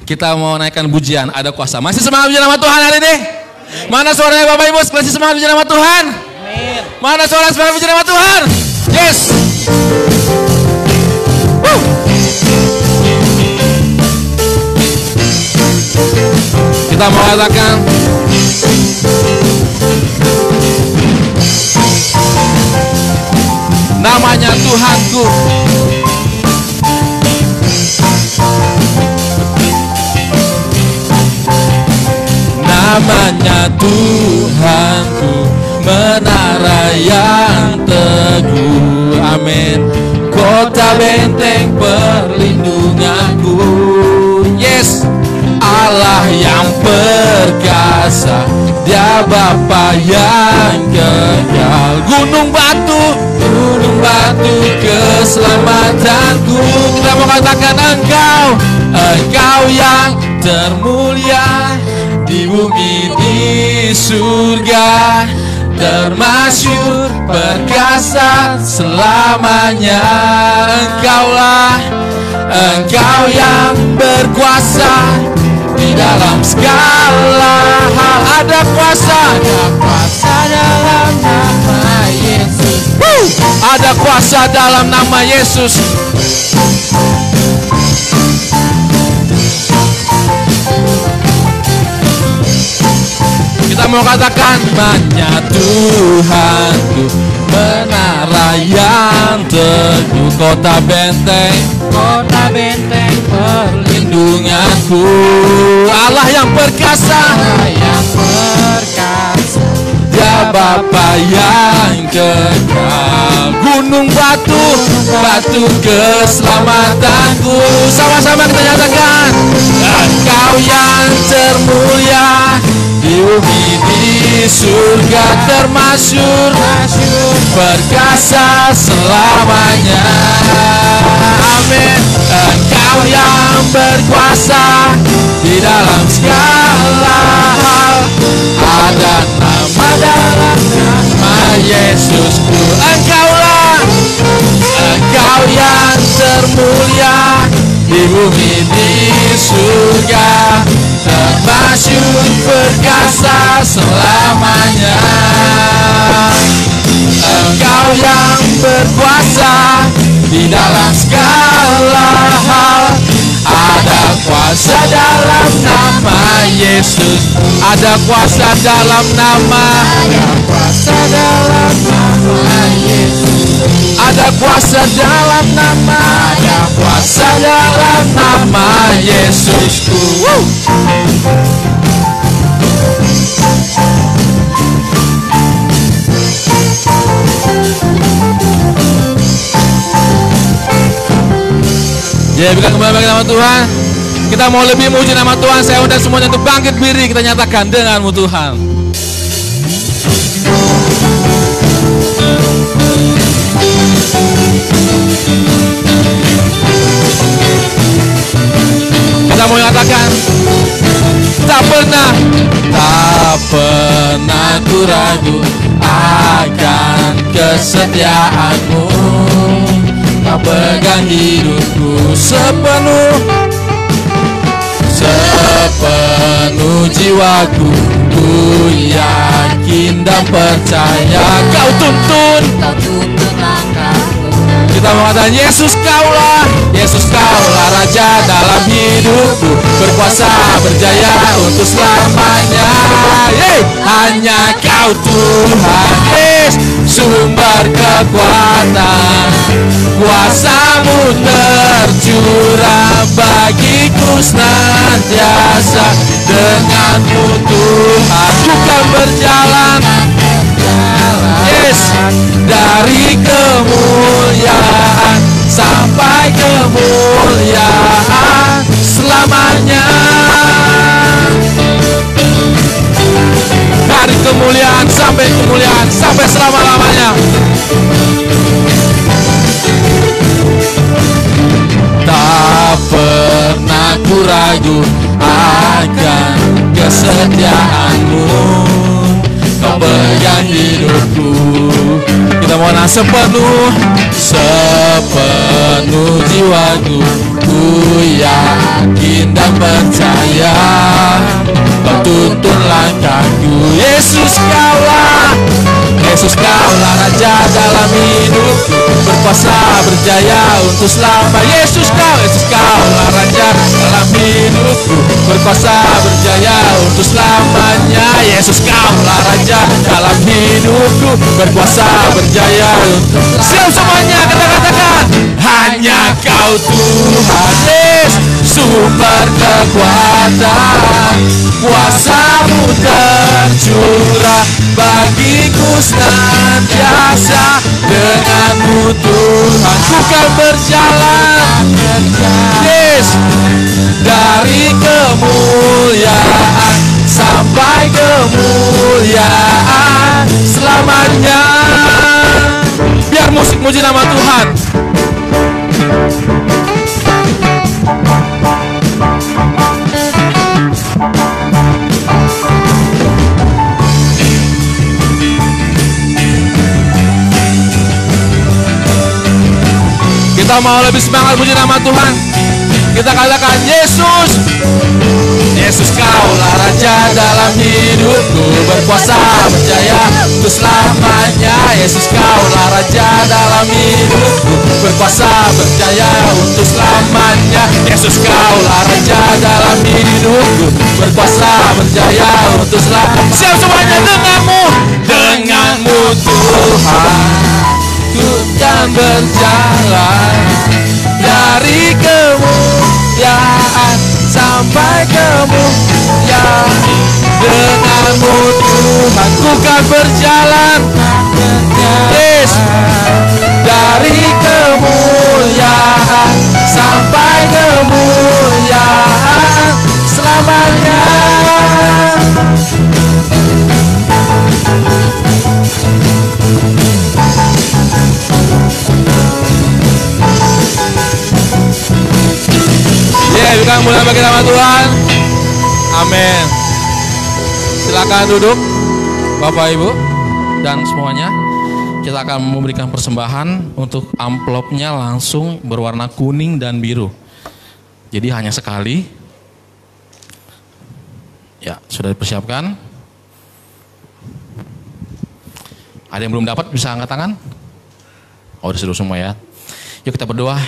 Kita mau naikkan pujian, ada kuasa. Masih semangat puji nama Tuhan hari ini? Mana suaranya Bapak Ibu? Masih semangat puji nama Tuhan? Mana suara semangat puji nama Tuhan? Yes. Kita mau katakan, namanya Tuhanku. Namanya Tuhanku, menara yang teguh. Amin. Kota benteng perlindunganku. Yes. Allah yang perkasa, Dia Bapa yang kekal. Gunung batu keselamatanku. Kita mau katakan Engkau yang termulia di bumi di surga, termasyhur perkasa selamanya. Engkau yang berkuasa di dalam segala hal. Ada kuasa dalam nama Yesus. Ada kuasa dalam nama Yesus. Kita mau katakan, namanya Tuhanku, menara yang teguh. Kota benteng perlindunganku. Allah yang perkasa, Dia Bapa yang kekal. Gunung batu keselamatanku. Sama-sama kita nyatakan, Engkau yang termulia di bumi di surga, termasyhur perkasa selamanya. Amin. Engkau yang berkuasa di dalam segala hal. Ada nama dalam nama Yesusku. Engkau yang termulia di bumi di surga, termasyhur perkasa selamanya. Engkau yang berkuasa di dalam segala hal. Ada kuasa dalam nama Yesus. Ada kuasa dalam nama. Ada kuasa dalam nama. Ada kuasa dalam nama Yesusku. Ya, bilang kembali bagi nama Tuhan. Kita mau lebih memuji nama Tuhan. Saya undang semuanya untuk bangkit berdiri. Kita nyatakan, denganmu Tuhan. Kita mau nyatakan, tak pernah ku ragu akan kesetiaanmu. Kau pegang hidupku sepenuh jiwaku. Ku yakin dan percaya Kau tuntun langkahku. Kita mengatakan, Yesus Kaulah Raja dalam hidupku, berkuasa berjaya untuk selamanya. Hanya Kau Tuhan, sumber kekuatan. Kuasa-Mu tercurah bagiku senantiasa. Dengan-Mu Tuhan bukan berjalan, dari kemuliaan sampai kemuliaan selamanya. Dari kemuliaan sampai selama-lamanya. Tak pernah ku ragu akan kesetiaan-Mu. Kau pegang hidupku. Kita mohon sepenuh jiwaku. Ku yakin dan berkuasa berjaya untuk selama. Yesus kaulah Raja dalam hidupku, berkuasa berjaya untuk selamanya. Yesus kaulah Raja dalam hidupku, berkuasa berjaya untuk selamanya. Siap semuanya, katakan hanya Kau Tuhan, Yesus, sumber kekuatan, kuasa-Mu tercurah bagiku senantiasa. Dengan-Mu Tuhan ku kan berjalan, Yesus, dari kemuliaan sampai kemuliaan selamanya. Biar musik muji nama Tuhan. Kita mau lebih semangat puji nama Tuhan. Kita katakan Yesus, Yesus kaulah Raja dalam hidupku, berkuasa berjaya untuk selamanya. Yesus kaulah Raja dalam hidupku, berkuasa berjaya untuk selamanya. Yesus kaulah Raja dalam hidupku, berkuasa berjaya untuk selamanya. Siap semuanya, denganmu Tuhan ku kan berjalan, dari kemuliaan sampai kemuliaan. Dengan-Mu Tuhan ku kan berjalan, yes, dari kemuliaan sampai kemuliaan selamanya. Bukan mulai bagi nama Tuhan. Amin. Silakan duduk Bapak Ibu dan semuanya. Kita akan memberikan persembahan. Untuk amplopnya langsung berwarna kuning dan biru. Jadi hanya sekali. Ya, sudah dipersiapkan. Ada yang belum dapat bisa angkat tangan? Oh, sudah semua ya. Yuk kita berdoa.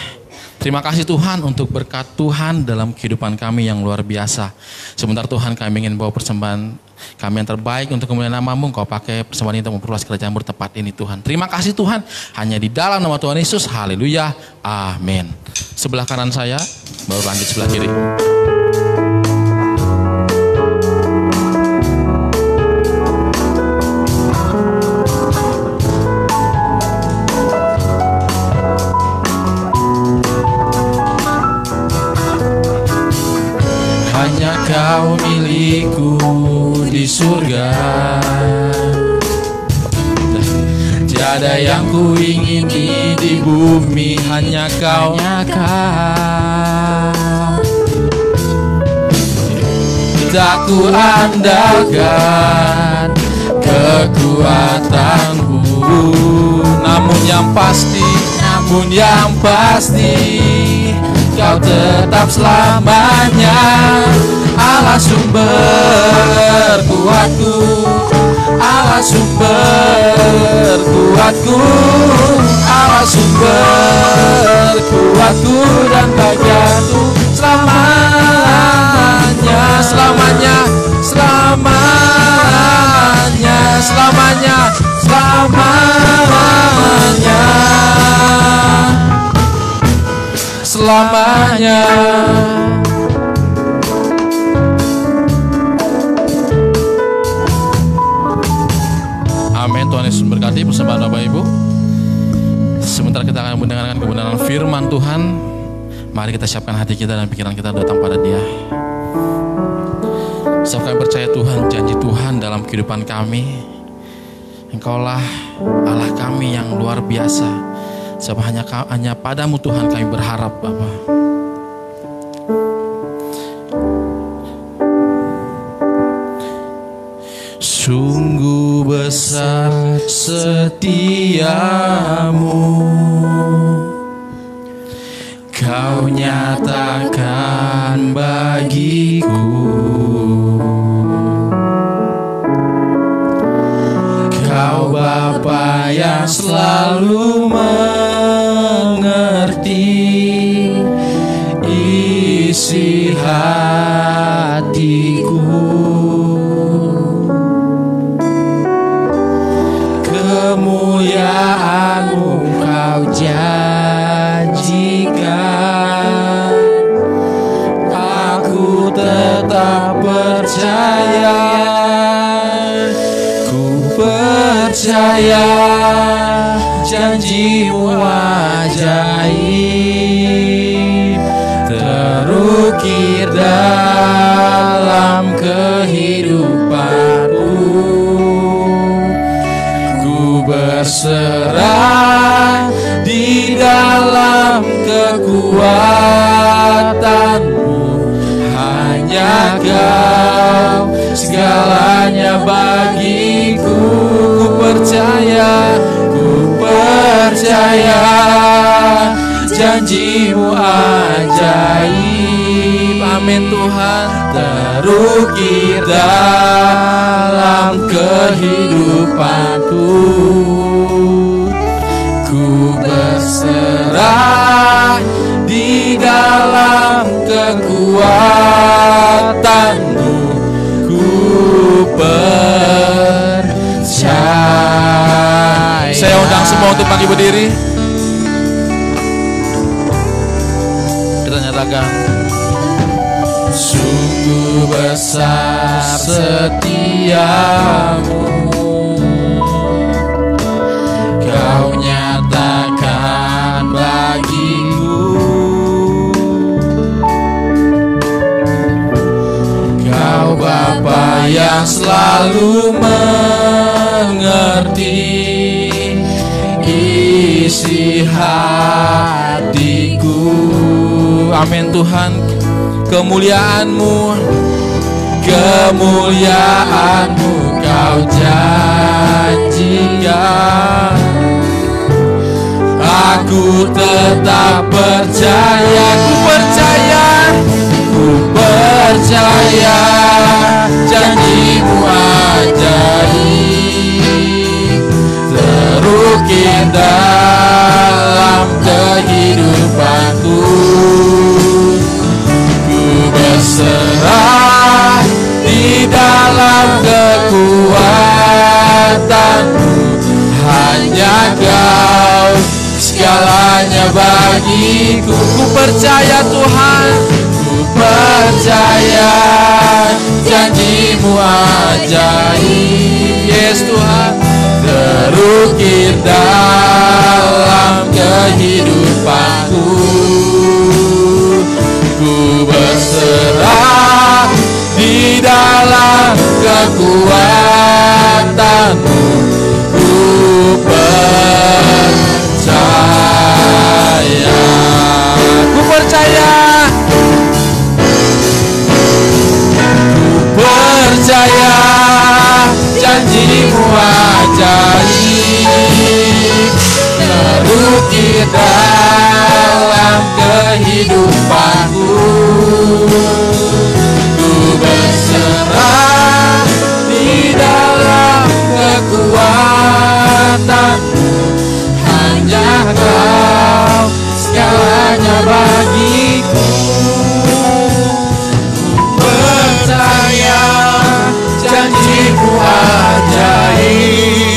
Terima kasih Tuhan untuk berkat Tuhan dalam kehidupan kami yang luar biasa. Sebentar Tuhan, kami ingin bawa persembahan kami yang terbaik untuk kemuliaan nama-Mu. Kau pakai persembahan ini untuk memperluas kerajaan-Mu tepat ini Tuhan. Terima kasih Tuhan, hanya di dalam nama Tuhan Yesus. Haleluya, amin. Sebelah kanan saya, baru lanjut sebelah kiri. Kau milikku di surga, tiada yang ku ingini di bumi, hanya Kau. Tak ku andalkan kekuatanku, namun yang pasti Kau tetap selamanya Allah sumber kuatku, Allah sumber kuatku, Allah sumber kuatku dan bagianku selamanya, selamanya, selamanya, selamanya, selamanya, selamanya. Amin. Tuhan Yesus memberkati persembahan Bapak Ibu. Sebentar kita akan mendengarkan kebenaran firman Tuhan. Mari kita siapkan hati kita dan pikiran kita datang pada Dia. Sebab kami percaya Tuhan, janji Tuhan dalam kehidupan kami. Engkaulah Allah kami yang luar biasa. Sebab hanya padamu Tuhan kami berharap Bapa. Sungguh besar setiamu, Kau nyatakan bagiku. Kau Bapa yang selalu isi hatiku. Kemuliaan-Mu Kau janjikan, aku tetap percaya. Ku percaya janji-Mu ajaib terukir dalam kehidupanku. Ku berserah di dalam kekuatan-Mu, hanya Kau segalanya bagiku. Ku percaya janji-Mu ajaib, amin Tuhan, terukir dalam kehidupanku. Ku berserah di dalam kekuatan-Mu, ku percaya. Saya undang semua untuk bangkit berdiri. Kita nyatakan, sungguh besar setiamu, Kau nyatakan bagiku. Kau Bapa yang selalu mengerti isi hatiku. Amin Tuhan. Kemuliaan-Mu Kau janjikan, aku tetap percaya. Ku percaya janji-Mu ajaib terukir dalam kehidupanku. Ku berserah di dalam kekuatan-Mu, hanya Kau segalanya bagiku. Ku percaya Tuhan, ku percaya janji-Mu ajaib, yes Tuhan, terukir dalam kehidupanku. Ku berserah di dalam kekuatan-Mu, ku percaya. Ku percaya janji-Mu ajaib terukir dalam kehidupanku. Ku berserah di dalam kekuatan-Mu, hanya Kau segalanya bagiku. Janji-Mu ajaib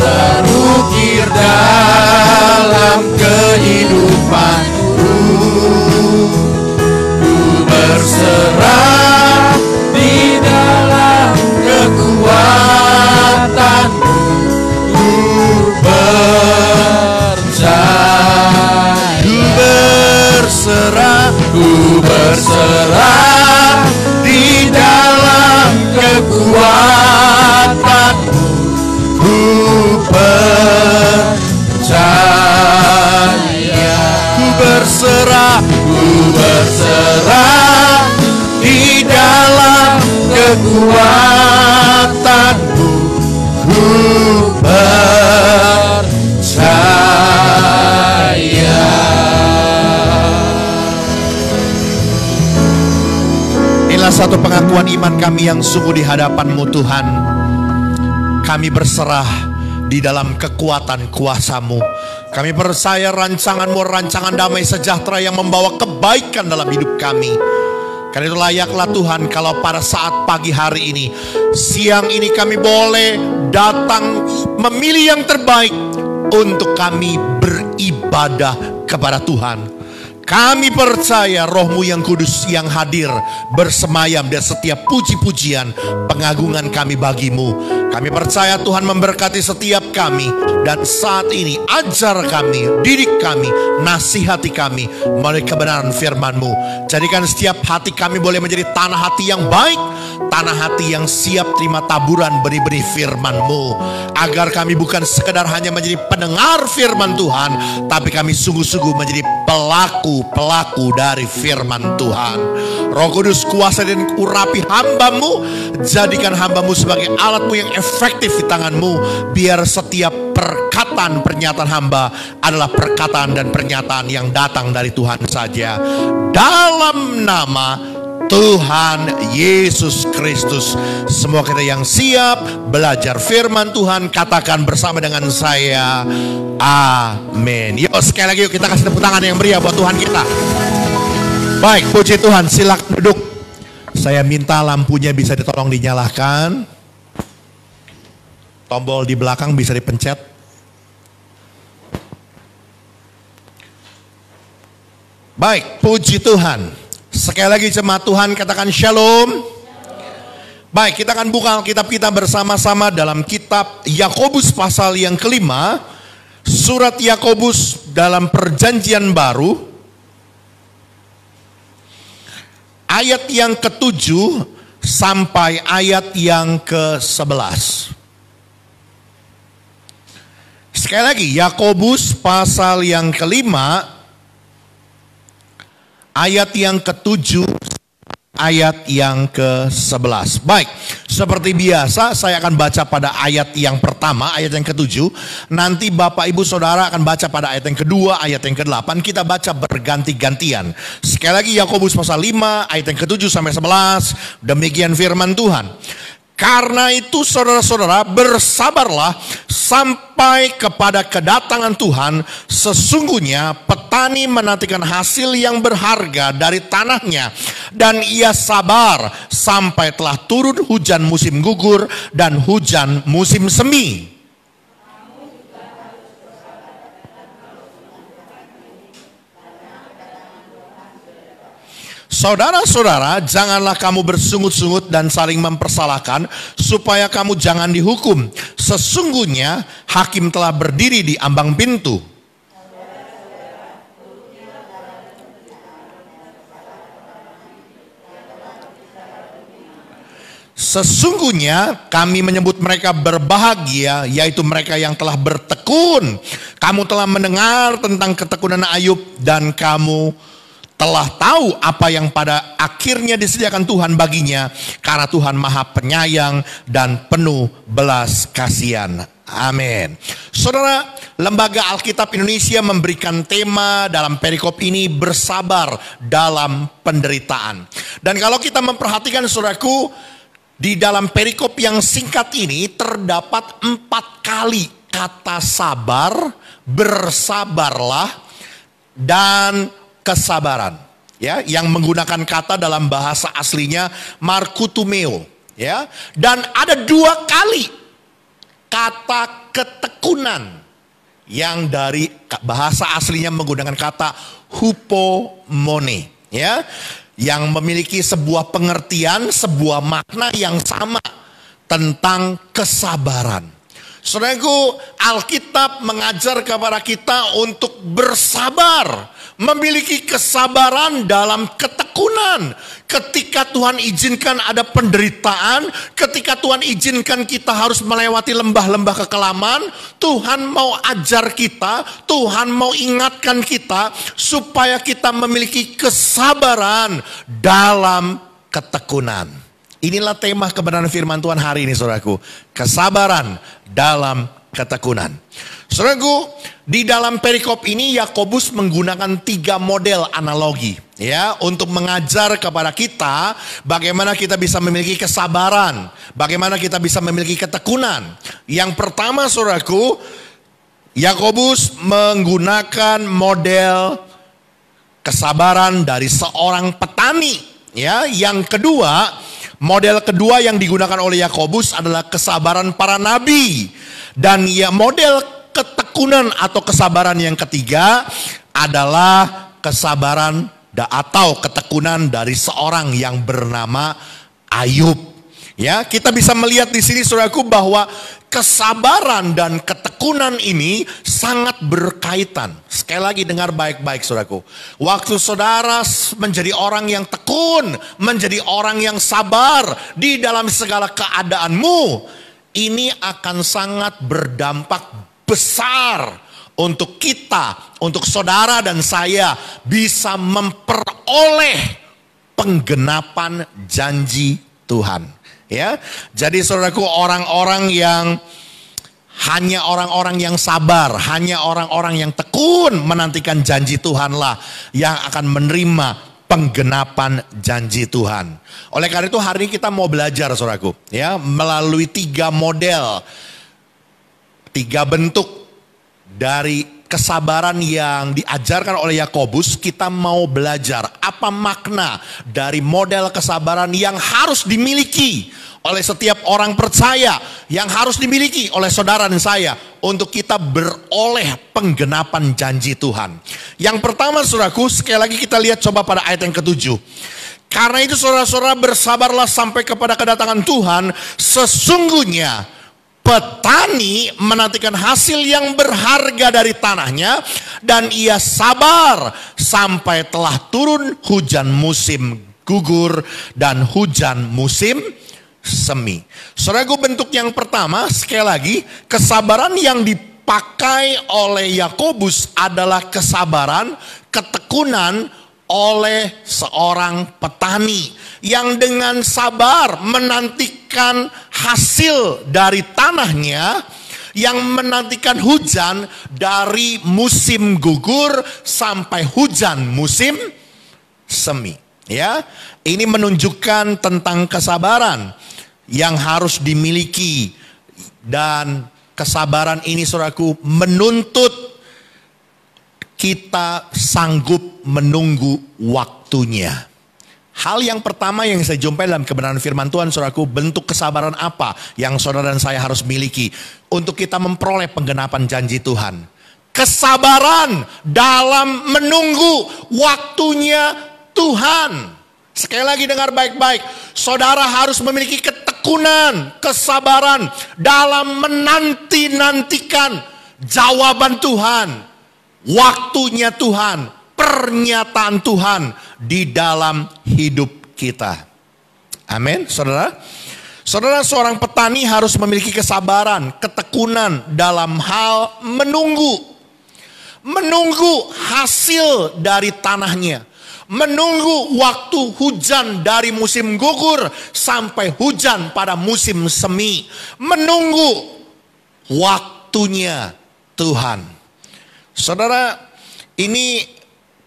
terukir dalam kehidupanku. Ku berserah di dalam kekuatan-Mu, ku percaya. Ku berserah di dalam kekuatan-Mu, ku percaya. Ku berserah di dalam kekuatan-Mu, ku percaya. Inilah satu pengakuan iman kami yang sungguh di hadapan-Mu Tuhan. Kami berserah di dalam kekuatan kuasa-Mu, Kami percaya rancangan-Mu, rancangan damai sejahtera yang membawa kebaikan dalam hidup kami. Karena itu layaklah Tuhan kalau pada saat pagi hari ini, siang ini kami boleh datang memilih yang terbaik untuk kami beribadah kepada Tuhan. Kami percaya Roh-Mu yang kudus yang hadir bersemayam di setiap puji-pujian pengagungan kami bagi-Mu. Kami percaya Tuhan memberkati setiap kami. Dan saat ini ajar kami, didik kami, nasihati kami melalui kebenaran firman-Mu. Jadikan setiap hati kami boleh menjadi tanah hati yang baik, tanah hati yang siap terima taburan benih-benih firman-Mu. Agar kami bukan sekedar hanya menjadi pendengar firman Tuhan, tapi kami sungguh-sungguh menjadi pelaku dari firman Tuhan. Roh Kudus, kuasa dan urapi hamba-Mu. Jadikan hamba-Mu sebagai alat-Mu yang efektif di tangan-Mu. Biar setiap perkataan pernyataan hamba adalah perkataan dan pernyataan yang datang dari Tuhan saja. Dalam nama Tuhan Yesus Kristus, semua kita yang siap belajar firman Tuhan katakan bersama dengan saya, amin. Yuk sekali lagi yuk kita kasih tepuk tangan yang meriah buat Tuhan kita. Baik, puji Tuhan, silakan duduk. Saya minta lampunya bisa ditolong dinyalakan. Tombol di belakang bisa dipencet. Baik, puji Tuhan. Sekali lagi jemaat Tuhan katakan shalom. Baik, kita akan buka Alkitab kita bersama-sama dalam kitab Yakobus pasal yang kelima. Surat Yakobus dalam perjanjian baru, ayat yang ke-7 sampai ayat yang ke-11. Sekali lagi, Yakobus pasal yang kelima, ayat yang ke-7, ayat yang ke-11. Baik, seperti biasa saya akan baca pada ayat yang pertama, ayat yang ke-7. Nanti Bapak Ibu Saudara akan baca pada ayat yang kedua, ayat yang ke-8. Kita baca berganti-gantian. Sekali lagi Yakobus pasal 5, ayat yang ke-7 sampai 11. Demikian firman Tuhan. Karena itu saudara-saudara, bersabarlah sampai kepada kedatangan Tuhan. Sesungguhnya petani menantikan hasil yang berharga dari tanahnya, dan ia sabar sampai telah turun hujan musim gugur dan hujan musim semi. Saudara-saudara, janganlah kamu bersungut-sungut dan saling mempersalahkan, supaya kamu jangan dihukum. Sesungguhnya hakim telah berdiri di ambang pintu. Sesungguhnya kami menyebut mereka berbahagia, yaitu mereka yang telah bertekun. Kamu telah mendengar tentang ketekunan Ayub, dan kamu telah tahu apa yang pada akhirnya disediakan Tuhan baginya, karena Tuhan Maha Penyayang dan penuh belas kasihan. Amin. Saudara, Lembaga Alkitab Indonesia memberikan tema dalam perikop ini, bersabar dalam penderitaan. Dan kalau kita memperhatikan saudaraku, di dalam perikop yang singkat ini terdapat 4 kali kata sabar, bersabarlah, dan kesabaran, ya, yang menggunakan kata dalam bahasa aslinya markutumeo, ya, dan ada 2 kali kata ketekunan yang dari bahasa aslinya menggunakan kata hupomone, ya, yang memiliki sebuah pengertian, sebuah makna yang sama tentang kesabaran. Saudaraku, Alkitab mengajar kepada kita untuk bersabar, memiliki kesabaran dalam ketekunan. Ketika Tuhan izinkan ada penderitaan, ketika Tuhan izinkan kita harus melewati lembah-lembah kekelaman, Tuhan mau ajar kita, Tuhan mau ingatkan kita supaya kita memiliki kesabaran dalam ketekunan. Inilah tema kebenaran firman Tuhan hari ini saudaraku. Kesabaran dalam ketekunan. Saudaraku, di dalam perikop ini Yakobus menggunakan 3 model analogi, ya, untuk mengajar kepada kita bagaimana kita bisa memiliki kesabaran, bagaimana kita bisa memiliki ketekunan. Yang pertama saudaraku, Yakobus menggunakan model kesabaran dari seorang petani. Ya, yang kedua, model kedua yang digunakan oleh Yakobus adalah kesabaran para nabi. Dan ya, model ketekunan atau kesabaran yang ketiga adalah kesabaran atau ketekunan dari seorang yang bernama Ayub. Ya, kita bisa melihat di sini saudaraku bahwa kesabaran dan ketekunan ini sangat berkaitan. Sekali lagi dengar baik-baik saudaraku. Waktu saudara menjadi orang yang tekun, menjadi orang yang sabar di dalam segala keadaanmu, ini akan sangat berdampak besar untuk kita, untuk saudara dan saya bisa memperoleh penggenapan janji Tuhan. Ya, jadi saudaraku, orang-orang yang hanya orang-orang yang sabar, hanya orang-orang yang tekun menantikan janji Tuhanlah yang akan menerima penggenapan janji Tuhan. Oleh karena itu hari ini kita mau belajar saudaraku, ya, melalui 3 model, 3 bentuk dari kesabaran yang diajarkan oleh Yakobus. Kita mau belajar apa makna dari model kesabaran yang harus dimiliki oleh setiap orang percaya, yang harus dimiliki oleh saudara dan saya untuk kita beroleh penggenapan janji Tuhan. Yang pertama saudaraku, sekali lagi kita lihat coba pada ayat yang ke-7. Karena itu saudara-saudara, bersabarlah sampai kepada kedatangan Tuhan. Sesungguhnya petani menantikan hasil yang berharga dari tanahnya, dan ia sabar sampai telah turun hujan musim gugur dan hujan musim semi. Saudaraku, bentuk yang pertama, sekali lagi, kesabaran yang dipakai oleh Yakobus adalah kesabaran, ketekunan oleh seorang petani yang dengan sabar menantikan hasil dari tanahnya, yang menantikan hujan dari musim gugur sampai hujan musim semi. Ya, ini menunjukkan tentang kesabaran yang harus dimiliki, dan kesabaran ini saudaraku menuntut kita sanggup menunggu waktunya. Hal yang pertama yang saya jumpai dalam kebenaran firman Tuhan saudaraku, bentuk kesabaran apa yang saudara dan saya harus miliki untuk kita memperoleh penggenapan janji Tuhan? Kesabaran dalam menunggu waktunya Tuhan. Sekali lagi dengar baik-baik, saudara harus memiliki ketekunan, kesabaran dalam menanti-nantikan jawaban Tuhan, waktunya Tuhan, pernyataan Tuhan di dalam hidup kita. Amin, saudara. Saudara, seorang petani harus memiliki kesabaran, ketekunan dalam hal menunggu. Menunggu hasil dari tanahnya. Menunggu waktu hujan dari musim gugur sampai hujan pada musim semi. Menunggu waktunya Tuhan. Saudara, ini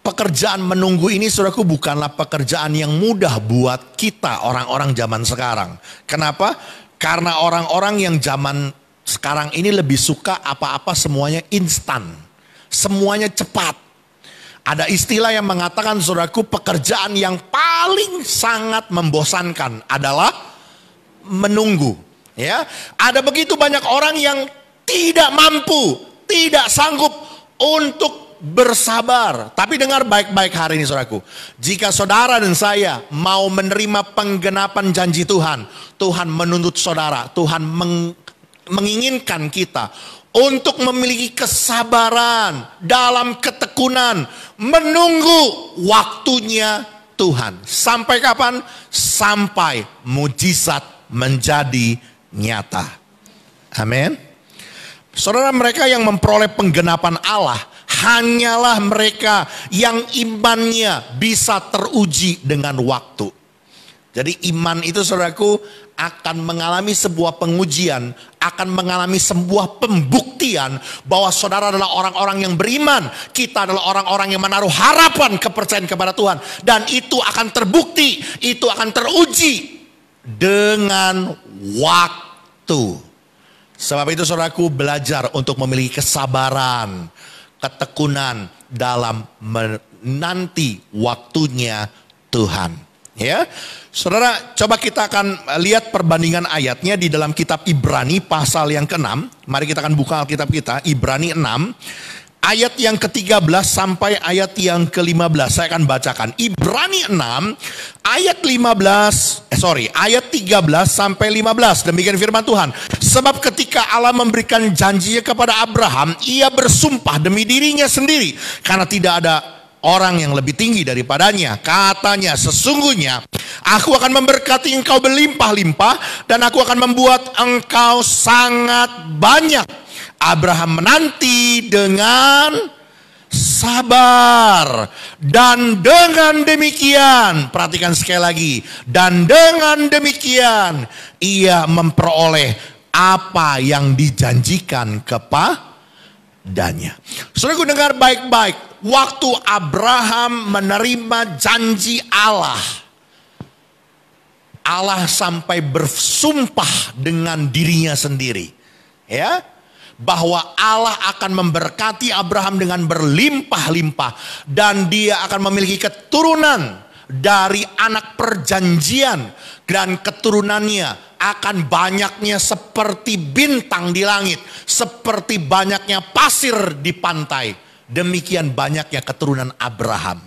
pekerjaan menunggu ini saudaraku bukanlah pekerjaan yang mudah buat kita orang-orang zaman sekarang. Kenapa? Karena orang-orang yang zaman sekarang ini lebih suka apa-apa semuanya instan. Semuanya cepat. Ada istilah yang mengatakan saudaraku, pekerjaan yang paling sangat membosankan adalah menunggu. Ya, ada begitu banyak orang yang tidak mampu, tidak sanggup untuk bersabar. Tapi dengar baik-baik hari ini saudaraku, jika saudara dan saya mau menerima penggenapan janji Tuhan, Tuhan menuntut saudara, Tuhan menginginkan kita untuk memiliki kesabaran dalam ketekunan menunggu waktunya Tuhan. Sampai kapan? Sampai mujizat menjadi nyata. Amin. Saudara, mereka yang memperoleh penggenapan Allah hanyalah mereka yang imannya bisa teruji dengan waktu. Jadi iman itu saudaraku akan mengalami sebuah pengujian, akan mengalami sebuah pembuktian bahwa saudara adalah orang-orang yang beriman. Kita adalah orang-orang yang menaruh harapan, kepercayaan kepada Tuhan. Dan itu akan terbukti, itu akan teruji dengan waktu. Sebab itu saudaraku, belajar untuk memiliki kesabaran, ketekunan dalam menanti waktunya Tuhan. Ya, saudara, coba kita akan lihat perbandingan ayatnya di dalam kitab Ibrani pasal yang ke-6. Mari kita akan buka Alkitab kita, Ibrani 6. Ayat yang ke-13 sampai ayat yang ke-15 saya akan bacakan. Ibrani 6 ayat 13 sampai 15. Demikian firman Tuhan. Sebab ketika Allah memberikan janjinya kepada Abraham, ia bersumpah demi dirinya sendiri, karena tidak ada orang yang lebih tinggi daripadanya. Katanya, sesungguhnya aku akan memberkati engkau berlimpah-limpah, dan aku akan membuat engkau sangat banyak. Abraham menanti dengan sabar, dan dengan demikian, perhatikan sekali lagi, dan dengan demikian ia memperoleh apa yang dijanjikan kepadanya. Saudaraku, dengar baik-baik. Waktu Abraham menerima janji Allah, Allah sampai bersumpah dengan dirinya sendiri, ya, bahwa Allah akan memberkati Abraham dengan berlimpah-limpah, dan dia akan memiliki keturunan dari anak perjanjian, dan keturunannya akan banyaknya seperti bintang di langit, seperti banyaknya pasir di pantai. Demikian banyaknya keturunan Abraham.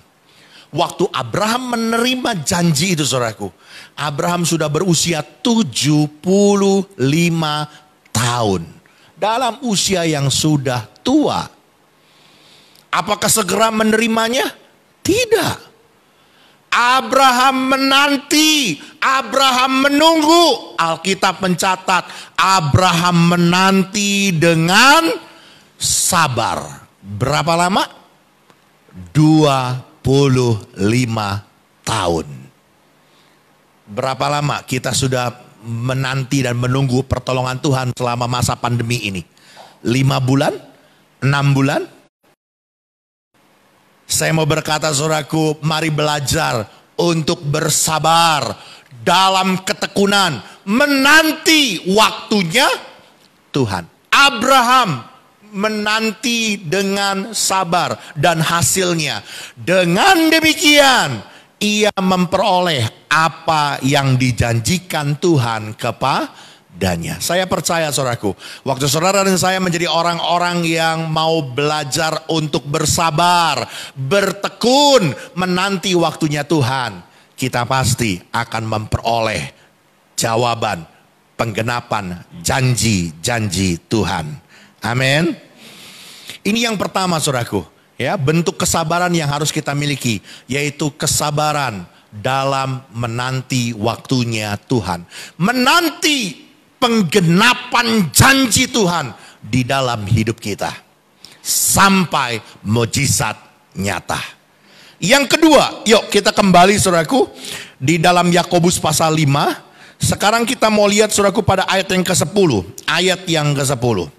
Waktu Abraham menerima janji itu, saudaraku, Abraham sudah berusia 75 tahun. Dalam usia yang sudah tua. Apakah segera menerimanya? Tidak. Abraham menanti, Abraham menunggu. Alkitab mencatat, Abraham menanti dengan sabar. Berapa lama? 25 tahun. Berapa lama kita sudah menanti dan menunggu pertolongan Tuhan selama masa pandemi ini? 5 bulan? 6 bulan? Saya mau berkata, saudaraku, mari belajar untuk bersabar dalam ketekunan, menanti waktunya Tuhan. Abraham menanti dengan sabar, dan hasilnya dengan demikian ia memperoleh apa yang dijanjikan Tuhan kepadanya. Saya percaya, saudaraku, waktu saudara dan saya menjadi orang-orang yang mau belajar untuk bersabar, bertekun, menanti waktunya Tuhan, kita pasti akan memperoleh jawaban, penggenapan janji-janji Tuhan. Amin. Ini yang pertama, saudaraku. Ya, bentuk kesabaran yang harus kita miliki, yaitu kesabaran dalam menanti waktunya Tuhan. Menanti penggenapan janji Tuhan di dalam hidup kita. Sampai mujizat nyata. Yang kedua, yuk kita kembali, saudaraku, di dalam Yakobus pasal 5. Sekarang kita mau lihat, saudaraku, pada ayat yang ke-10. Ayat yang ke-10.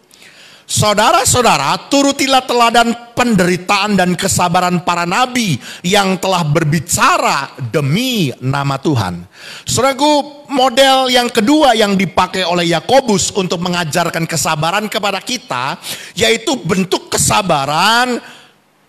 Saudara-saudara, turutilah teladan penderitaan dan kesabaran para nabi yang telah berbicara demi nama Tuhan. Saudaraku, model yang kedua yang dipakai oleh Yakobus untuk mengajarkan kesabaran kepada kita, yaitu bentuk kesabaran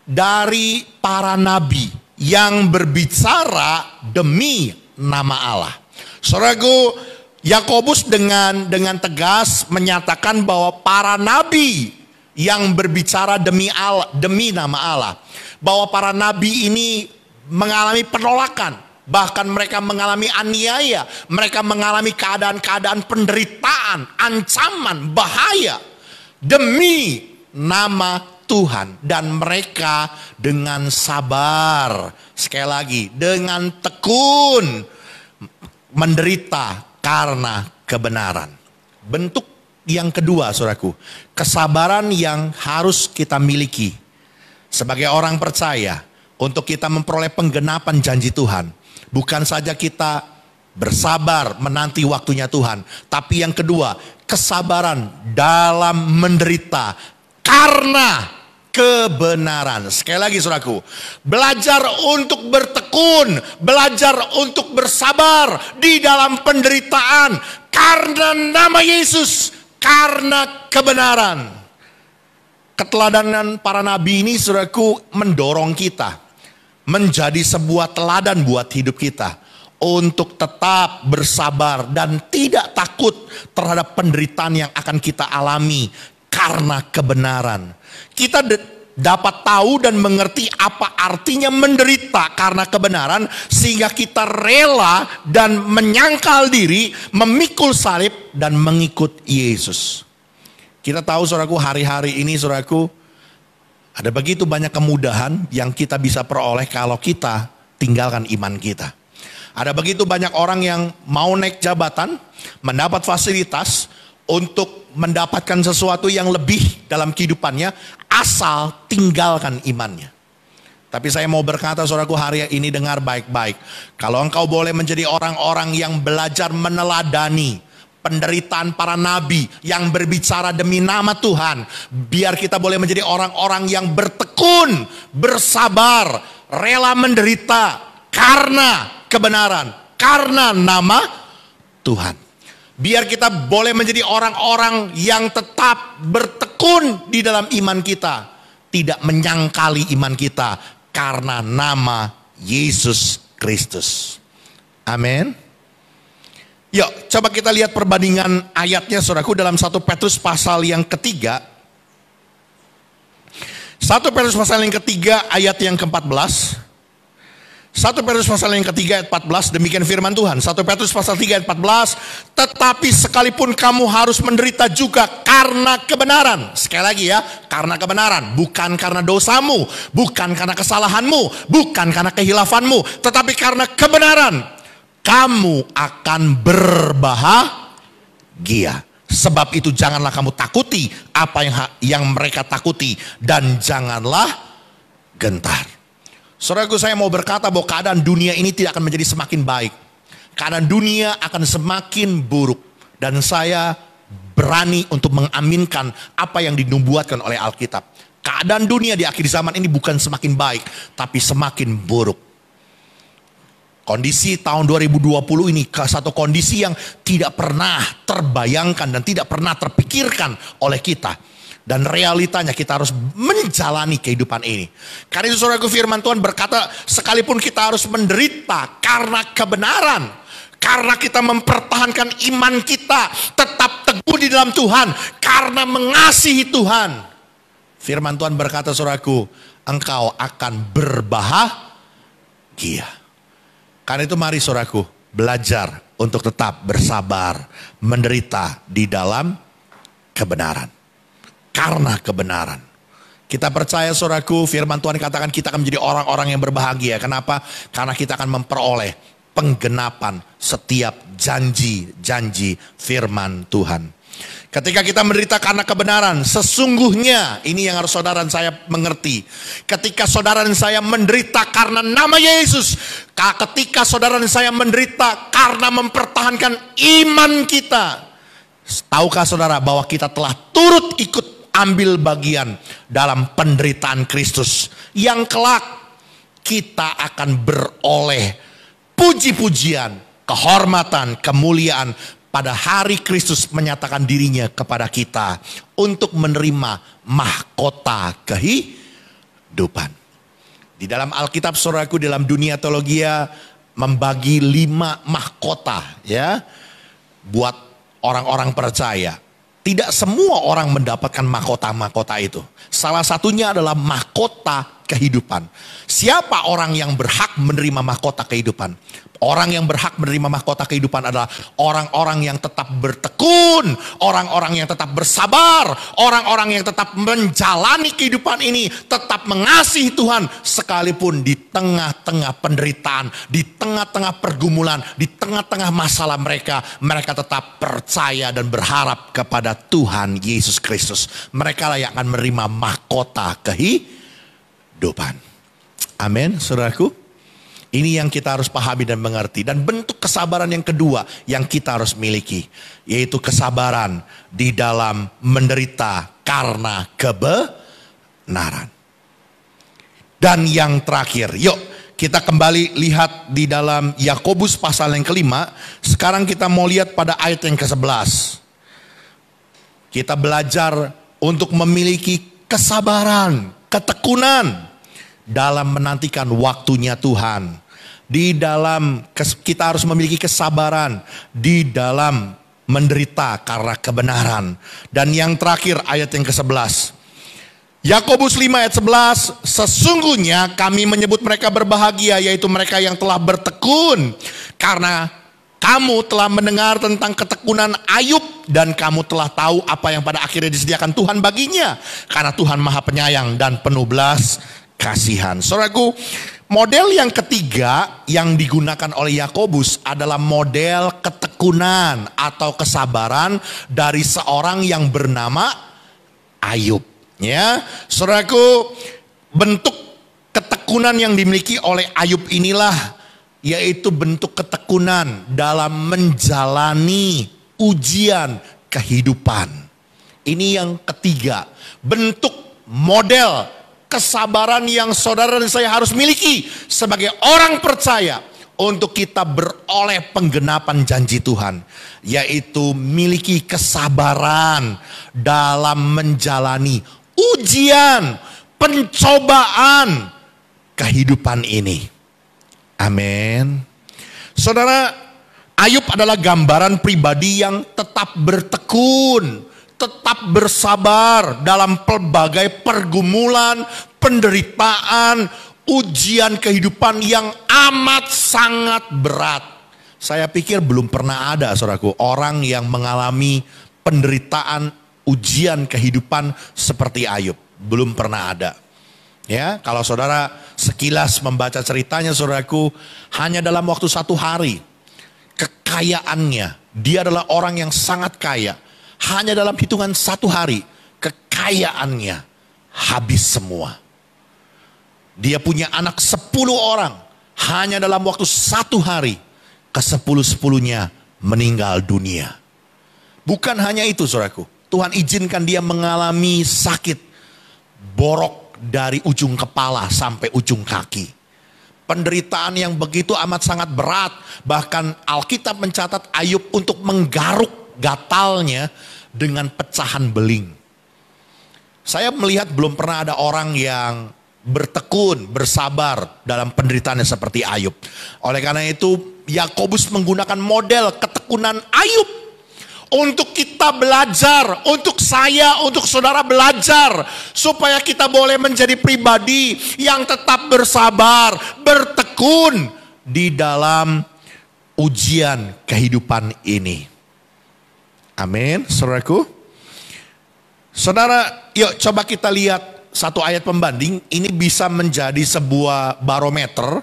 dari para nabi yang berbicara demi nama Allah. Saudaraku, Yakobus dengan tegas menyatakan bahwa para nabi yang berbicara demi Allah, demi nama Allah, bahwa para nabi ini mengalami penolakan, bahkan mereka mengalami aniaya, mereka mengalami keadaan-keadaan penderitaan, ancaman, bahaya demi nama Tuhan, dan mereka dengan sabar, sekali lagi, dengan tekun menderita karena kebenaran. Bentuk yang kedua, saudaraku, kesabaran yang harus kita miliki sebagai orang percaya untuk kita memperoleh penggenapan janji Tuhan. Bukan saja kita bersabar menanti waktunya Tuhan, tapi yang kedua, kesabaran dalam menderita karena kebenaran. Sekali lagi, saudaraku, belajar untuk bertekun, belajar untuk bersabar di dalam penderitaan karena nama Yesus, karena kebenaran. Keteladanan para nabi ini, saudaraku, mendorong kita menjadi sebuah teladan buat hidup kita untuk tetap bersabar dan tidak takut terhadap penderitaan yang akan kita alami karena kebenaran. Kita dapat tahu dan mengerti apa artinya menderita karena kebenaran, sehingga kita rela dan menyangkal diri, memikul salib dan mengikut Yesus. Kita tahu, saudaraku, hari-hari ini, saudaraku, ada begitu banyak kemudahan yang kita bisa peroleh kalau kita tinggalkan iman kita. Ada begitu banyak orang yang mau naik jabatan, mendapat fasilitas untuk mendapatkan sesuatu yang lebih dalam kehidupannya, asal tinggalkan imannya. Tapi saya mau berkata, saudaraku, hari ini dengar baik-baik. Kalau engkau boleh menjadi orang-orang yang belajar meneladani penderitaan para nabi yang berbicara demi nama Tuhan, biar kita boleh menjadi orang-orang yang bertekun, bersabar, rela menderita karena kebenaran, karena nama Tuhan. Biar kita boleh menjadi orang-orang yang tetap bertekun di dalam iman kita, tidak menyangkali iman kita karena nama Yesus Kristus. Amin. Yuk, coba kita lihat perbandingan ayatnya, saudaraku, dalam 1 Petrus pasal yang ketiga. 1 Petrus pasal yang ketiga ayat yang ke-14. 1 Petrus pasal yang ketiga ayat 14, demikian firman Tuhan. 1 Petrus pasal 3 ayat 14, tetapi sekalipun kamu harus menderita juga karena kebenaran. Sekali lagi ya, karena kebenaran. Bukan karena dosamu, bukan karena kesalahanmu, bukan karena kehilafanmu, tetapi karena kebenaran. Kamu akan berbahagia. Sebab itu janganlah kamu takuti apa yang mereka takuti, dan janganlah gentar. Saudaraku, saya mau berkata bahwa keadaan dunia ini tidak akan menjadi semakin baik. Keadaan dunia akan semakin buruk. Dan saya berani untuk mengaminkan apa yang dinubuatkan oleh Alkitab. Keadaan dunia di akhir zaman ini bukan semakin baik, tapi semakin buruk. Kondisi tahun 2020 ini satu kondisi yang tidak pernah terbayangkan dan tidak pernah terpikirkan oleh kita. Dan realitanya kita harus menjalani kehidupan ini. Karena itu, saudaraku, firman Tuhan berkata, sekalipun kita harus menderita karena kebenaran, karena kita mempertahankan iman kita, tetap teguh di dalam Tuhan, karena mengasihi Tuhan. Firman Tuhan berkata, saudaraku, engkau akan berbahagia. Karena itu mari, saudaraku, belajar untuk tetap bersabar, menderita di dalam kebenaran. Karena kebenaran. Kita percaya, saudaraku, firman Tuhan katakan kita akan menjadi orang-orang yang berbahagia. Kenapa? Karena kita akan memperoleh penggenapan setiap janji-janji firman Tuhan. Ketika kita menderita karena kebenaran, sesungguhnya, ini yang harus saudara dan saya mengerti. Ketika saudara dan saya menderita karena nama Yesus, ketika saudara dan saya menderita karena mempertahankan iman kita, tahukah saudara bahwa kita telah turut ikut ambil bagian dalam penderitaan Kristus, yang kelak kita akan beroleh puji-pujian, kehormatan, kemuliaan pada hari Kristus menyatakan dirinya kepada kita untuk menerima mahkota kehidupan. Di dalam Alkitab, saudaraku, dalam dunia teologi membagi 5 mahkota ya buat orang-orang percaya. Tidak semua orang mendapatkan mahkota-mahkota itu. Salah satunya adalah mahkota kehidupan. Siapa orang yang berhak menerima mahkota kehidupan? Orang yang berhak menerima mahkota kehidupan adalah orang-orang yang tetap bertekun, orang-orang yang tetap bersabar, orang-orang yang tetap menjalani kehidupan ini, tetap mengasihi Tuhan sekalipun di tengah-tengah penderitaan, di tengah-tengah pergumulan, di tengah-tengah masalah mereka tetap percaya dan berharap kepada Tuhan Yesus Kristus. Mereka lah yang akan menerima mahkota kehidupan. Amin, saudaraku. Ini yang kita harus pahami dan mengerti. Dan bentuk kesabaran yang kedua yang kita harus miliki, yaitu kesabaran di dalam menderita karena kebenaran. Dan yang terakhir, yuk kita kembali lihat di dalam Yakobus pasal yang kelima. Sekarang kita mau lihat pada ayat yang ke-11. Kita belajar untuk memiliki kesabaran, ketekunan dalam menantikan waktunya Tuhan. Kita harus memiliki kesabaran di dalam menderita karena kebenaran. Dan yang terakhir ayat yang ke-11. Yakobus 5 ayat 11, sesungguhnya kami menyebut mereka berbahagia, yaitu mereka yang telah bertekun, karena kamu telah mendengar tentang ketekunan Ayub dan kamu telah tahu apa yang pada akhirnya disediakan Tuhan baginya. Karena Tuhan Maha Penyayang dan penuh belas kasihan. Saudaraku, model yang ketiga yang digunakan oleh Yakobus adalah model ketekunan atau kesabaran dari seorang yang bernama Ayub. Ya, saudaraku, bentuk ketekunan yang dimiliki oleh Ayub inilah yaitu bentuk ketekunan dalam menjalani ujian kehidupan. Ini yang ketiga, bentuk model kesabaran yang saudara dan saya harus miliki sebagai orang percaya untuk kita beroleh penggenapan janji Tuhan, yaitu miliki kesabaran dalam menjalani ujian, pencobaan kehidupan ini. Amin. Saudara, Ayub adalah gambaran pribadi yang tetap bertekun, tetap bersabar dalam pelbagai pergumulan, penderitaan, ujian kehidupan yang amat sangat berat. Saya pikir belum pernah ada, saudaraku, orang yang mengalami penderitaan, ujian kehidupan seperti Ayub. Belum pernah ada. Ya, kalau saudara sekilas membaca ceritanya, saudaraku, hanya dalam waktu 1 hari, kekayaannya, dia adalah orang yang sangat kaya. Hanya dalam hitungan 1 hari, kekayaannya habis semua. Dia punya anak 10 orang, hanya dalam waktu 1 hari, ke-10-10-nya meninggal dunia. Bukan hanya itu, saudaraku, Tuhan izinkan dia mengalami sakit, borok dari ujung kepala sampai ujung kaki. Penderitaan yang begitu amat sangat berat. Bahkan Alkitab mencatat Ayub untuk menggaruk gatalnya dengan pecahan beling. Saya melihat belum pernah ada orang yang bertekun, bersabar dalam penderitaannya seperti Ayub. Oleh karena itu Yakobus menggunakan model ketekunan Ayub untuk kita belajar, untuk saya, untuk saudara belajar, supaya kita boleh menjadi pribadi yang tetap bersabar, bertekun di dalam ujian kehidupan ini. Amin, saudaraku. Saudara, yuk coba kita lihat satu ayat pembanding. Ini bisa menjadi sebuah barometer,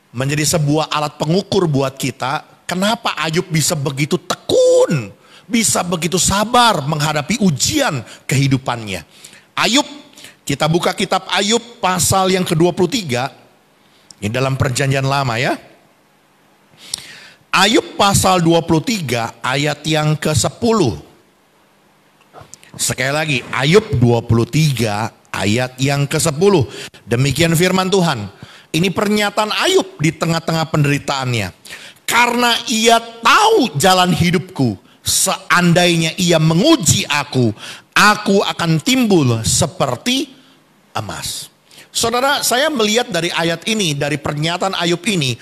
menjadi sebuah alat pengukur buat kita. Kenapa Ayub bisa begitu tekun, bisa begitu sabar menghadapi ujian kehidupannya. Ayub, kita buka kitab Ayub pasal yang ke-23. Ini dalam perjanjian lama ya. Ayub pasal 23 ayat yang ke-10. Sekali lagi, Ayub 23 ayat yang ke-10. Demikian firman Tuhan. Ini pernyataan Ayub di tengah-tengah penderitaannya. Karena ia tahu jalan hidupku, seandainya ia menguji aku akan timbul seperti emas. Saudara, saya melihat dari ayat ini, dari pernyataan Ayub ini,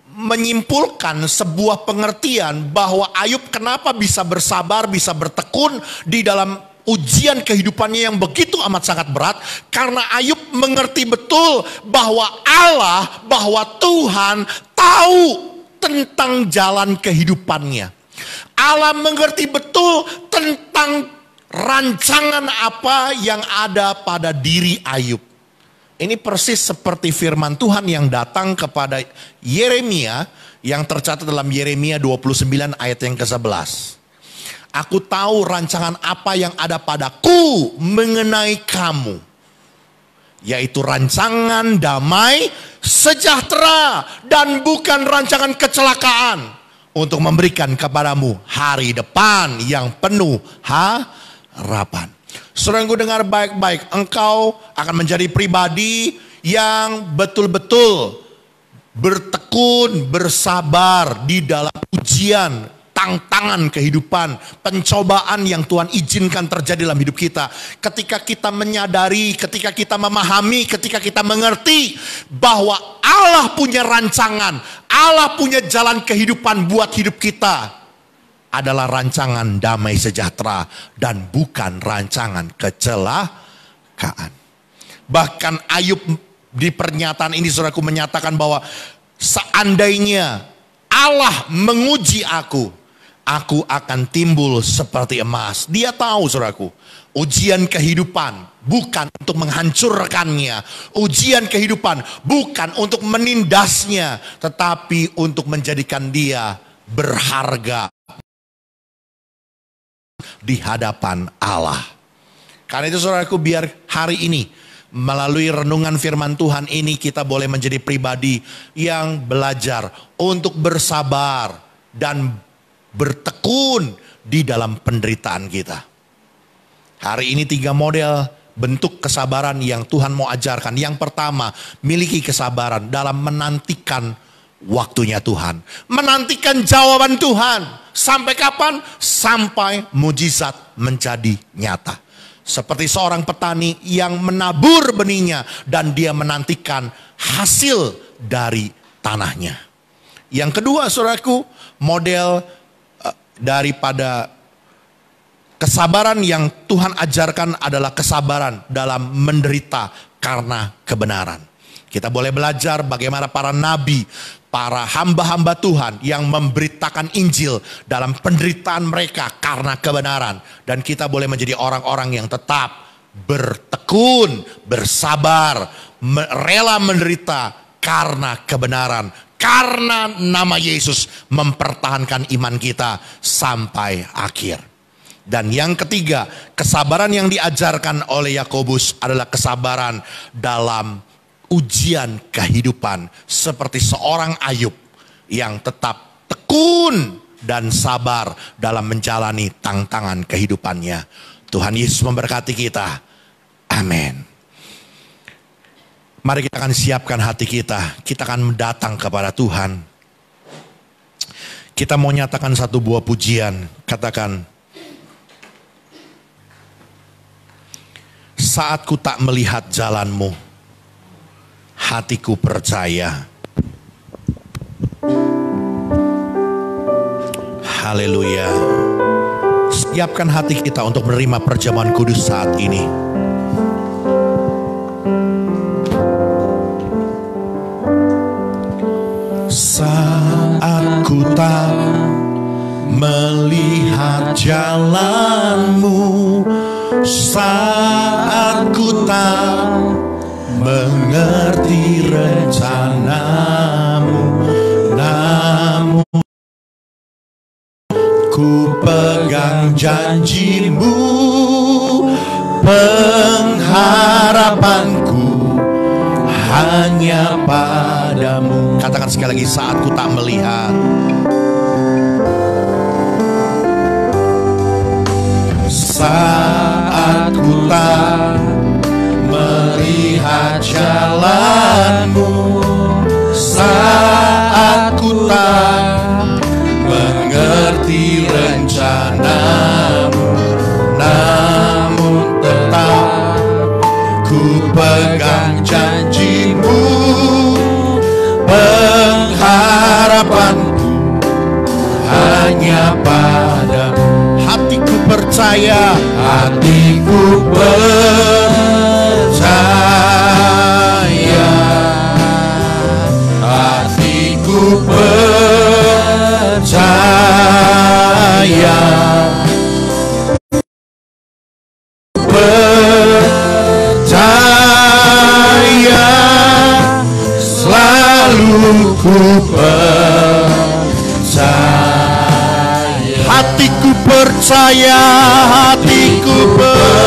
menyimpulkan sebuah pengertian bahwa Ayub kenapa bisa bersabar, bisa bertekun di dalam ujian kehidupannya yang begitu amat sangat berat. Karena Ayub mengerti betul bahwa Allah, bahwa Tuhan tahu tentang jalan kehidupannya. Allah mengerti betul tentang rancangan apa yang ada pada diri Ayub. Ini persis seperti firman Tuhan yang datang kepada Yeremia yang tercatat dalam Yeremia 29 ayat yang ke-11. Aku tahu rancangan apa yang ada padaku mengenai kamu, yaitu rancangan damai, sejahtera, dan bukan rancangan kecelakaan, untuk memberikan kepadamu hari depan yang penuh harapan. Saudaraku, dengar baik-baik, engkau akan menjadi pribadi yang betul-betul bertekun, bersabar di dalam ujian tantangan kehidupan, pencobaan yang Tuhan izinkan terjadi dalam hidup kita. Ketika kita menyadari, ketika kita memahami, ketika kita mengerti bahwa Allah punya rancangan, Allah punya jalan kehidupan buat hidup kita, adalah rancangan damai sejahtera dan bukan rancangan kecelakaan. Bahkan Ayub di pernyataan ini, saudaraku, menyatakan bahwa seandainya Allah menguji aku akan timbul seperti emas. Dia tahu, saudaraku, ujian kehidupan bukan untuk menghancurkannya. Ujian kehidupan bukan untuk menindasnya, tetapi untuk menjadikan dia berharga di hadapan Allah. Karena itu, saudaraku, biar hari ini melalui renungan firman Tuhan ini kita boleh menjadi pribadi yang belajar untuk bersabar dan bertekun di dalam penderitaan kita. Hari ini 3 model bentuk kesabaran yang Tuhan mau ajarkan. Yang pertama, miliki kesabaran dalam menantikan waktunya Tuhan. Menantikan jawaban Tuhan. Sampai kapan? Sampai mujizat menjadi nyata. Seperti seorang petani yang menabur benihnya dan dia menantikan hasil dari tanahnya. Yang kedua, saudaraku, model daripada kesabaran yang Tuhan ajarkan adalah kesabaran dalam menderita karena kebenaran. Kita boleh belajar bagaimana para nabi, para hamba-hamba Tuhan yang memberitakan Injil dalam penderitaan mereka karena kebenaran. Dan kita boleh menjadi orang-orang yang tetap bertekun, bersabar, rela menderita karena kebenaran. Karena nama Yesus mempertahankan iman kita sampai akhir. Dan yang ketiga, kesabaran yang diajarkan oleh Yakobus adalah kesabaran dalam ujian kehidupan, seperti seorang Ayub yang tetap tekun dan sabar dalam menjalani tantangan kehidupannya. Tuhan Yesus memberkati kita. Amin. Mari kita akan siapkan hati kita. Kita akan datang kepada Tuhan. Kita mau nyatakan satu buah pujian. Katakan, saat ku tak melihat jalanmu, hatiku percaya. Haleluya. Siapkan hati kita untuk menerima perjamuan kudus saat ini. Saat ku tak melihat jalanmu, saat ku tak mengerti rencanamu, namun ku pegang janjimu, pengharapanku hanya padamu. Katakan sekali lagi, saat ku tak melihat. Saat ku tak melihat jalanmu, saat ku tak mengerti rencanamu, namun tetap ku pegang janjimu, pengharapanku hanya padamu. Hatiku percaya, hatiku percaya, hatiku percaya, percaya, selalu ku percaya. Hatiku percaya, hatiku percaya,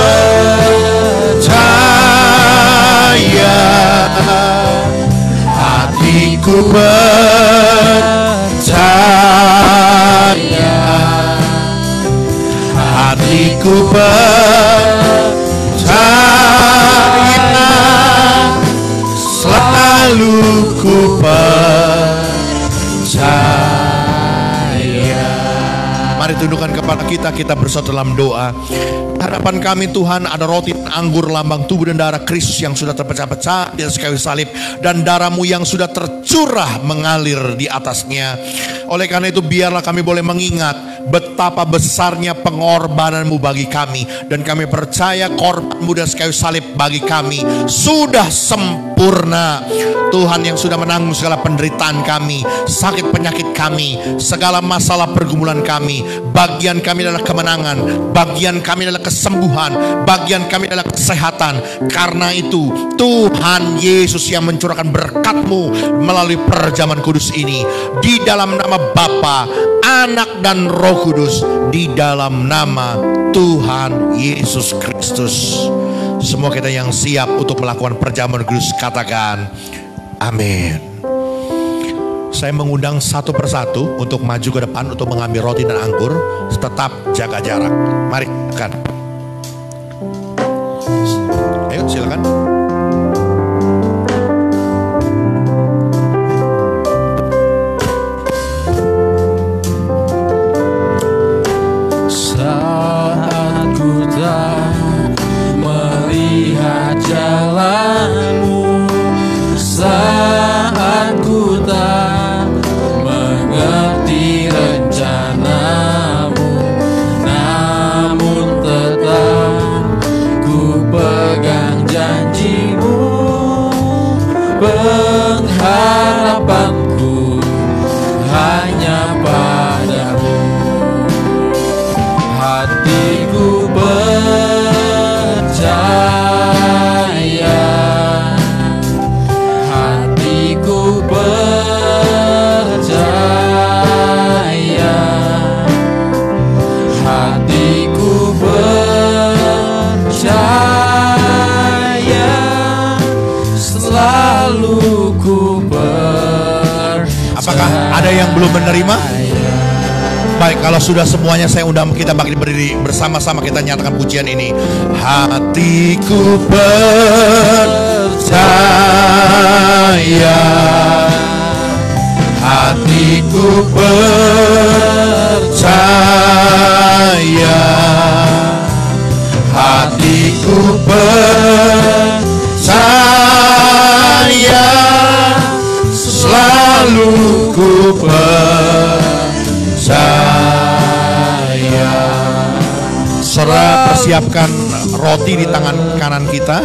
hatiku percaya, hatiku percaya, selalu ku percaya. Mari tundukkan kepala kita bersatu dalam doa. Harapan kami Tuhan, ada roti dan anggur lambang tubuh dan darah Kristus yang sudah terpecah-pecah di atas kayu salib, dan darah-Mu yang sudah tercurah mengalir di atasnya. Oleh karena itu biarlah kami boleh mengingat betapa besarnya pengorbanan-Mu bagi kami, dan kami percaya korban-Mu di atas kayu salib bagi kami sudah sempurna. Tuhan yang sudah menanggung segala penderitaan kami, sakit penyakit kami, segala masalah pergumulan kami. Bagian kami adalah kemenangan, bagian kami adalah kesembuhan, bagian kami adalah kesehatan. Karena itu Tuhan Yesus yang mencurahkan berkat-Mu melalui perjamuan kudus ini, di dalam nama Bapa, Anak dan Roh Kudus, di dalam nama Tuhan Yesus Kristus. Semua kita yang siap untuk melakukan perjamuan kudus katakan amin. Saya mengundang satu persatu untuk maju ke depan untuk mengambil roti dan anggur. Tetap jaga jarak. Mari kan. Ayo silakan. Saat ku tak melihat jalan-Mu, saat ku tak mengerti rencana-Mu, namun tetap ku pegang janji-Mu. Pengharapanku hanya padamu. Hatiku percaya, hatiku percaya, hatiku percaya, selalu ku percaya. Apakah ada yang belum menerima? Baik, kalau sudah semuanya saya undang kita berdiri bersama-sama, kita nyatakan pujian ini. Hatiku percaya, hatiku percaya, hatiku percaya, selalu ku percaya. Saudara persiapkan roti di tangan kanan kita.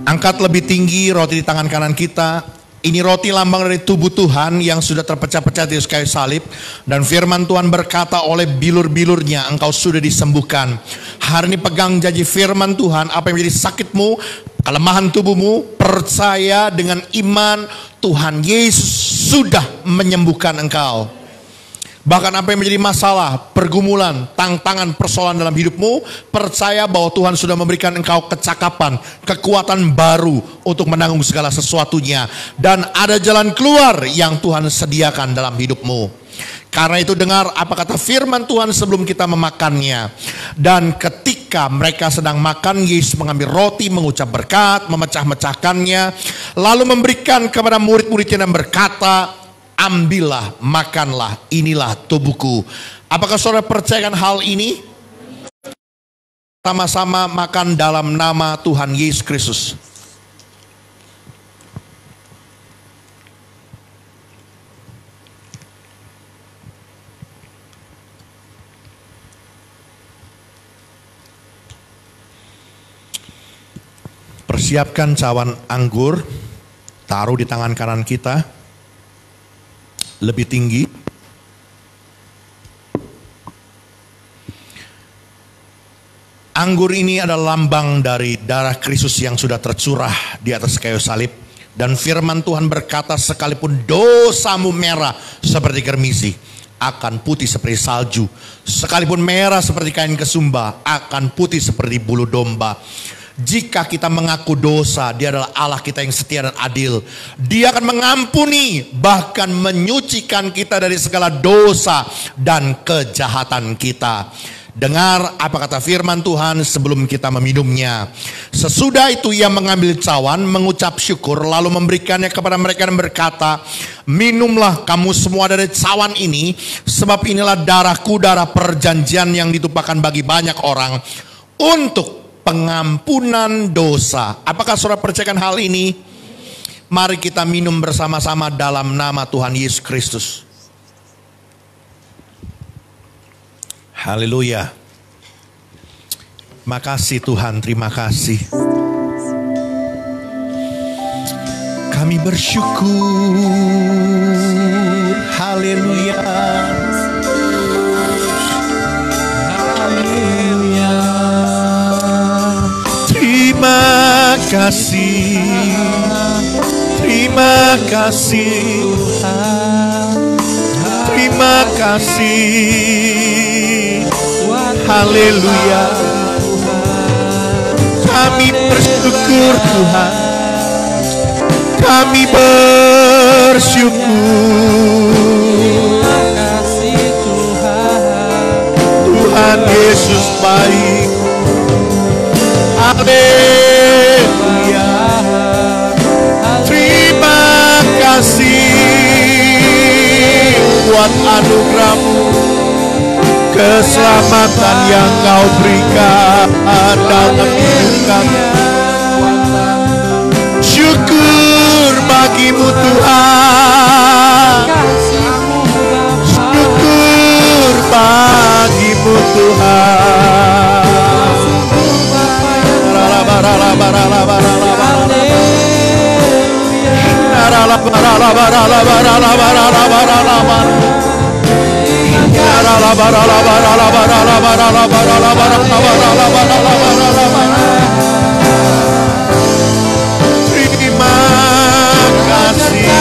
Angkat lebih tinggi roti di tangan kanan kita. Ini roti lambang dari tubuh Tuhan yang sudah terpecah-pecah di kayu salib. Dan firman Tuhan berkata, oleh bilur-bilurnya engkau sudah disembuhkan. Hari ini pegang janji firman Tuhan, apa yang menjadi sakitmu, kelemahan tubuhmu, percaya dengan iman, Tuhan Yesus sudah menyembuhkan engkau. Bahkan apa yang menjadi masalah, pergumulan, tantangan, persoalan dalam hidupmu, percaya bahwa Tuhan sudah memberikan engkau kecakapan, kekuatan baru untuk menanggung segala sesuatunya. Dan ada jalan keluar yang Tuhan sediakan dalam hidupmu. Karena itu dengar apa kata firman Tuhan sebelum kita memakannya. Dan ketika mereka sedang makan, Yesus mengambil roti, mengucap berkat, memecah-mecahkannya, lalu memberikan kepada murid-muridnya dan berkata, ambillah, makanlah, inilah tubuhku. Apakah saudara percayakan hal ini? Sama-sama makan dalam nama Tuhan Yesus Kristus. Persiapkan cawan anggur, taruh di tangan kanan kita. Lebih tinggi. Anggur ini adalah lambang dari darah Kristus yang sudah tercurah di atas kayu salib. Dan firman Tuhan berkata, sekalipun dosamu merah seperti germisi, akan putih seperti salju. Sekalipun merah seperti kain kesumba, akan putih seperti bulu domba. Jika kita mengaku dosa, Dia adalah Allah kita yang setia dan adil. Dia akan mengampuni, bahkan menyucikan kita dari segala dosa dan kejahatan kita. Dengar apa kata firman Tuhan sebelum kita meminumnya. Sesudah itu ia mengambil cawan, mengucap syukur, lalu memberikannya kepada mereka dan berkata, minumlah kamu semua dari cawan ini, sebab inilah darahku, darah perjanjian yang ditumpahkan bagi banyak orang untuk pengampunan dosa. Apakah saudara percayakan hal ini? Mari kita minum bersama-sama dalam nama Tuhan Yesus Kristus. Haleluya. Makasih Tuhan, terima kasih. Kami bersyukur. Haleluya. Haleluya. Terima kasih. Terima kasih Tuhan. Terima kasih. Haleluya. Kami bersyukur Tuhan. Kami bersyukur. Tuhan Yesus baik. Haleluya. Terima kasih buat anugerah-Mu, keselamatan yang Kau berikan dalam hidup kami. Syukur bagi-Mu Tuhan. Syukur bagi-Mu Tuhan. Terima kasih.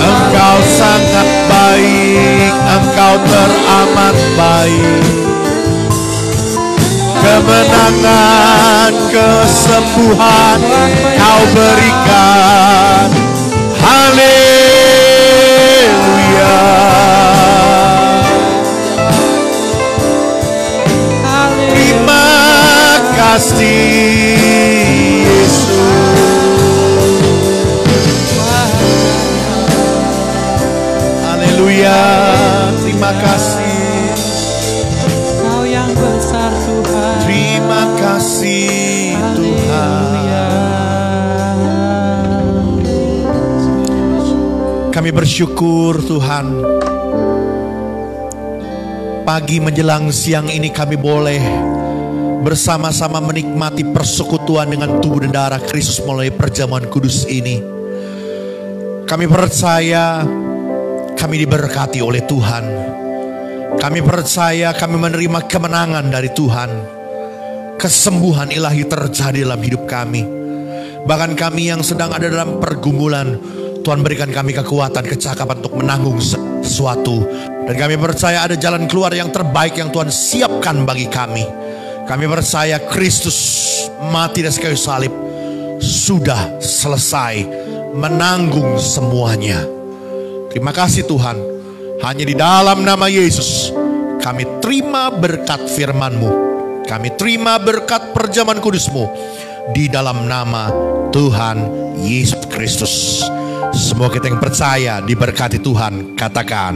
Engkau sangat baik, Engkau teramat baik. Kemenangan, kesembuhan Kau berikan. Haleluya. Terima kasih Yesus. Haleluya. Terima kasih. Kau yang besar Tuhan. Terima kasih Tuhan. Kami bersyukur Tuhan. Pagi menjelang siang ini kami boleh bersama-sama menikmati persekutuan dengan tubuh dan darah Kristus melalui perjamuan kudus ini. Kami percaya kami diberkati oleh Tuhan. Kami percaya kami menerima kemenangan dari Tuhan. Kesembuhan ilahi terjadi dalam hidup kami. Bahkan kami yang sedang ada dalam pergumulan, Tuhan berikan kami kekuatan, kecakapan untuk menanggung sesuatu. Dan kami percaya ada jalan keluar yang terbaik yang Tuhan siapkan bagi kami. Kami percaya Kristus mati di kayu salib sudah selesai menanggung semuanya. Terima kasih Tuhan. Hanya di dalam nama Yesus kami terima berkat firman-Mu. Kami terima berkat perjamuan kudus-Mu. Di dalam nama Tuhan Yesus Kristus. Semua kita yang percaya diberkati Tuhan, katakan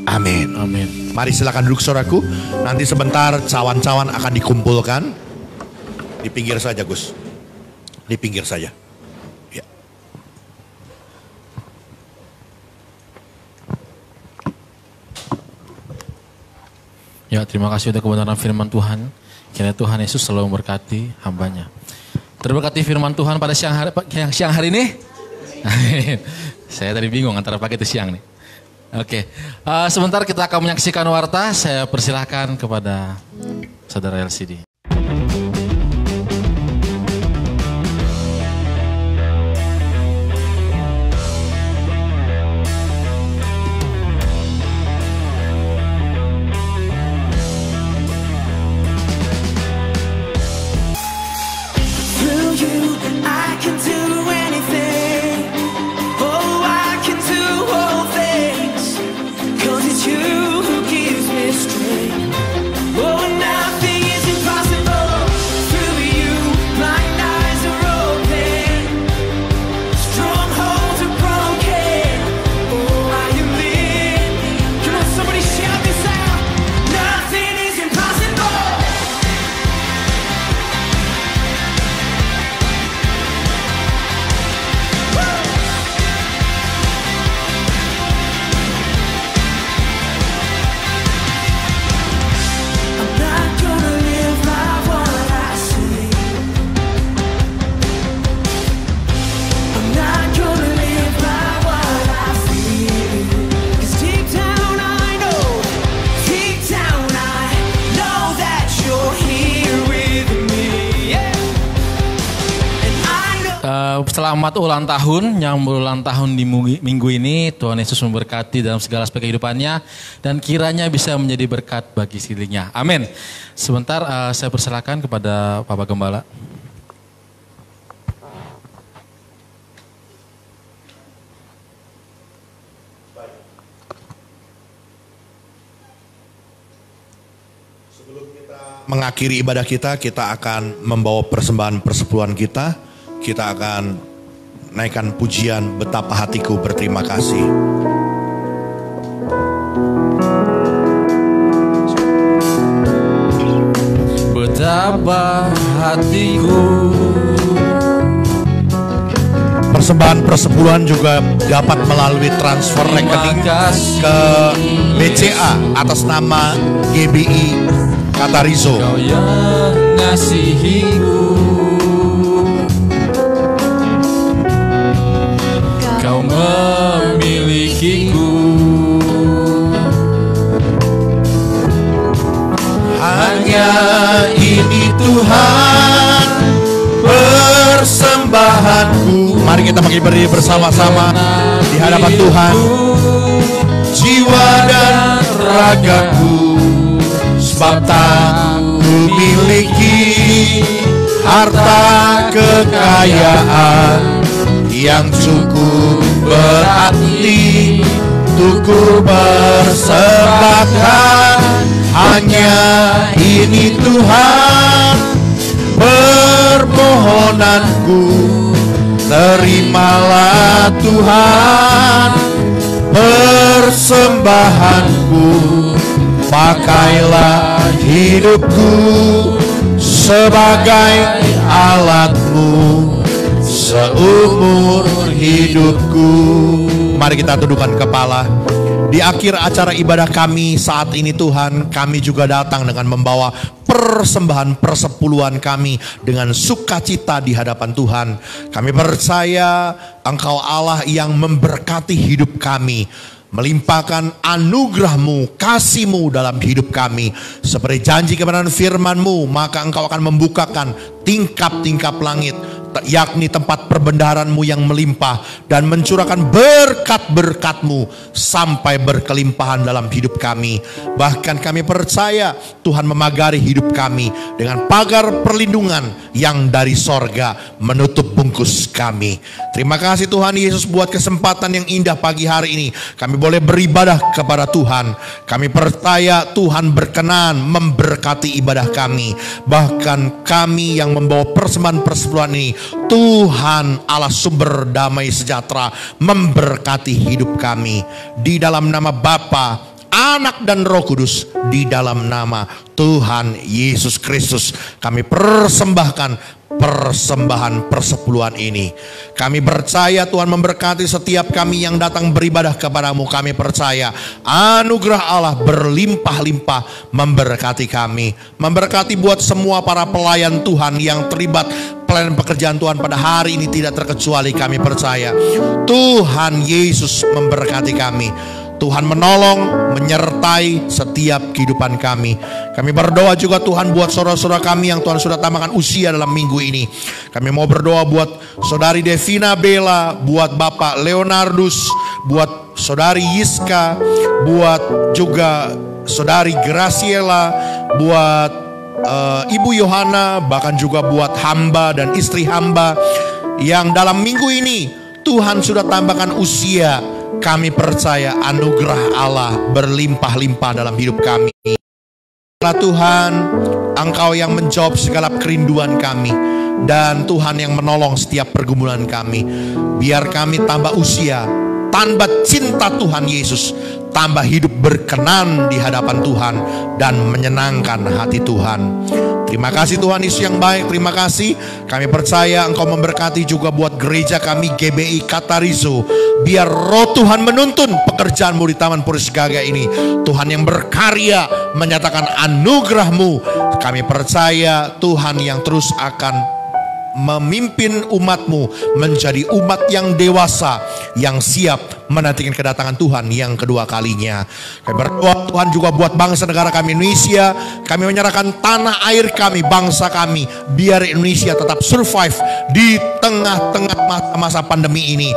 amin. Amin. Mari silakan duduk saudaraku. Nanti sebentar cawan-cawan akan dikumpulkan. Di pinggir saja Gus. Di pinggir saja. Ya. Ya, terima kasih untuk kebenaran firman Tuhan. Kiranya Tuhan Yesus selalu memberkati hambanya. Terberkati firman Tuhan pada siang hari ini. Saya tadi bingung antara pagi itu siang nih. Oke, sebentar kita akan menyaksikan warta. Saya persilahkan kepada saudara LCD. I can do anything. Oh, I can do all selamat ulang tahun yang berulang tahun di minggu ini. Tuhan Yesus memberkati dalam segala aspek kehidupannya dan kiranya bisa menjadi berkat bagi sekelilingnya. Amin. Sebentar saya persilakan kepada Bapak Gembala. Mengakhiri ibadah kita akan membawa persembahan persepuluhan kita. Kita akan naikkan pujian betapa hatiku berterima kasih. Betapa hatiku. Persembahan persepuluhan juga dapat melalui transfer rekening ke BCA atas nama GBI Katarizo. Kau yang ngasihiku, Kau memilikiku. Hanya ini Tuhan persembahanku. Mari kita berdiri bersama-sama di hadapan Tuhan. Jiwa dan ragaku, sebab tak memiliki harta kekayaan yang cukup berarti untuk ku persembahkan. Hanya ini Tuhan permohonanku. Terimalah Tuhan persembahanku. Pakailah hidupku sebagai alatmu seumur hidupku. Mari kita tundukkan kepala. Di akhir acara ibadah kami saat ini Tuhan, kami juga datang dengan membawa persembahan persepuluhan kami dengan sukacita di hadapan Tuhan. Kami percaya Engkau Allah yang memberkati hidup kami, melimpahkan anugerah-Mu, kasih-Mu dalam hidup kami. Seperti janji kebenaran firman-Mu, maka Engkau akan membukakan tingkap-tingkap langit, yakni tempat perbendaharaan-Mu yang melimpah, dan mencurahkan berkat-berkat-Mu sampai berkelimpahan dalam hidup kami. Bahkan kami percaya Tuhan memagari hidup kami dengan pagar perlindungan yang dari sorga menutup bungkus kami. Terima kasih Tuhan Yesus buat kesempatan yang indah pagi hari ini. Kami boleh beribadah kepada Tuhan. Kami percaya Tuhan berkenan memberkati ibadah kami. Bahkan kami yang membawa persembahan persepuluhan ini, Tuhan Allah sumber damai sejahtera memberkati hidup kami. Di dalam nama Bapa, Anak dan Roh Kudus, di dalam nama Tuhan Yesus Kristus, kami persembahkan persembahan persepuluhan ini. Kami percaya Tuhan memberkati setiap kami yang datang beribadah kepadamu. Kami percaya anugerah Allah berlimpah-limpah memberkati kami. Memberkati buat semua para pelayan Tuhan yang terlibat pelayanan pekerjaan Tuhan pada hari ini tidak terkecuali. Kami percaya Tuhan Yesus memberkati kami. Tuhan menolong, menyertai setiap kehidupan kami. Kami berdoa juga Tuhan buat saudara-saudara kami yang Tuhan sudah tambahkan usia dalam minggu ini. Kami mau berdoa buat saudari Devina Bella, buat Bapak Leonardus, buat saudari Yiska, buat juga saudari Graciela, buat Ibu Yohana, bahkan juga buat hamba dan istri hamba yang dalam minggu ini Tuhan sudah tambahkan usia. Kami percaya anugerah Allah berlimpah-limpah dalam hidup kami. Tuhan, Engkau yang menjawab segala kerinduan kami, dan Tuhan yang menolong setiap pergumulan kami. Biar kami tambah usia, tambah cinta Tuhan Yesus, tambah hidup berkenan di hadapan Tuhan, dan menyenangkan hati Tuhan. Terima kasih Tuhan Yesus yang baik. Terima kasih. Kami percaya Engkau memberkati juga buat gereja kami GBI Katarizo. Biar roh Tuhan menuntun pekerjaan-Mu di Taman Puris Gaga ini. Tuhan yang berkarya menyatakan anugerah-Mu. Kami percaya Tuhan yang terus akan memimpin umat-Mu menjadi umat yang dewasa, yang siap menantikan kedatangan Tuhan yang kedua kalinya. Kami berdoa Tuhan juga buat bangsa negara kami Indonesia. Kami menyerahkan tanah air kami, bangsa kami, biar Indonesia tetap survive di tengah-tengah masa pandemi ini,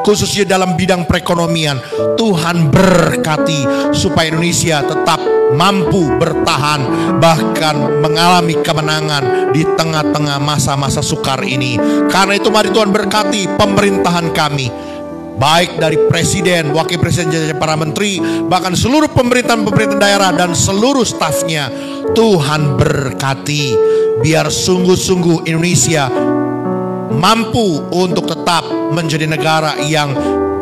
khususnya dalam bidang perekonomian. Tuhan berkati supaya Indonesia tetap mampu bertahan, bahkan mengalami kemenangan di tengah-tengah masa-masa sukar ini. Karena itu mari Tuhan berkati pemerintahan kami, baik dari presiden, wakil presiden, para menteri, bahkan seluruh pemerintahan daerah dan seluruh stafnya. Tuhan berkati, biar sungguh-sungguh Indonesia mampu untuk tetap menjadi negara yang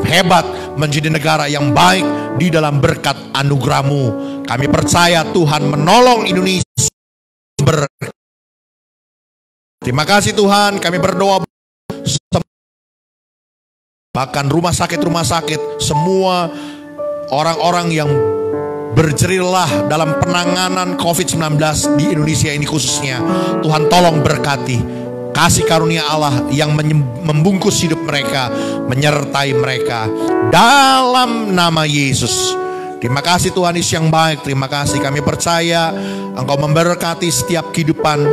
hebat, menjadi negara yang baik di dalam berkat anugerah-Mu. Kami percaya Tuhan menolong Indonesia. Terima kasih Tuhan, kami berdoa bahkan rumah sakit, semua orang-orang yang berjerilah dalam penanganan COVID-19 di Indonesia ini khususnya, Tuhan tolong berkati. Kasih karunia Allah yang membungkus hidup mereka, menyertai mereka dalam nama Yesus. Terima kasih Tuhan Yesus yang baik. Terima kasih, kami percaya Engkau memberkati setiap kehidupan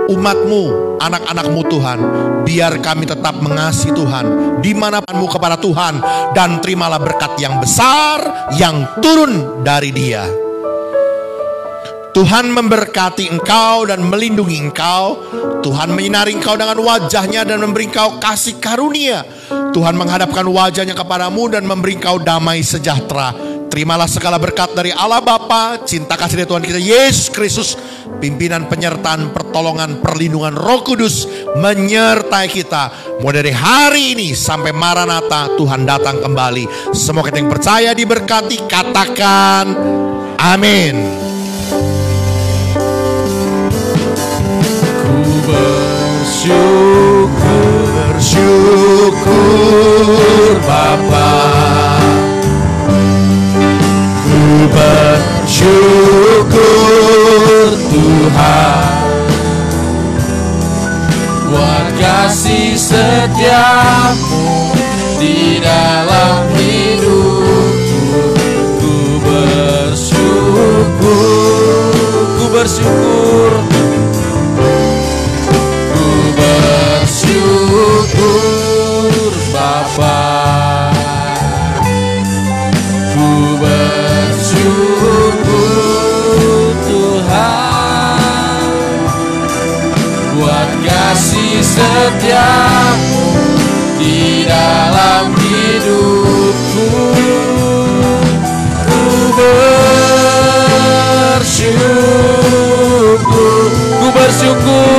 umat-Mu, anak-anak-Mu Tuhan. Biar kami tetap mengasihi Tuhan dimanapun-Mu kepada Tuhan. Dan terimalah berkat yang besar yang turun dari Dia. Tuhan memberkati engkau dan melindungi engkau. Tuhan menyinari engkau dengan wajah-Nya dan memberi engkau kasih karunia. Tuhan menghadapkan wajah-Nya kepadamu dan memberi engkau damai sejahtera. Terimalah segala berkat dari Allah Bapa, cinta kasih dari Tuhan kita Yesus Kristus, pimpinan, penyertaan, pertolongan, perlindungan Roh Kudus menyertai kita mulai dari hari ini sampai Maranatha Tuhan datang kembali. Semua kita yang percaya diberkati, katakan amin. Bersyukur Bapa, ku bersyukur Tuhan buat kasih setiamu di dalam hidupku. Ku bersyukur Bapa, ku bersyukur Tuhan buat kasih setiamu di dalam hidupku. Ku bersyukur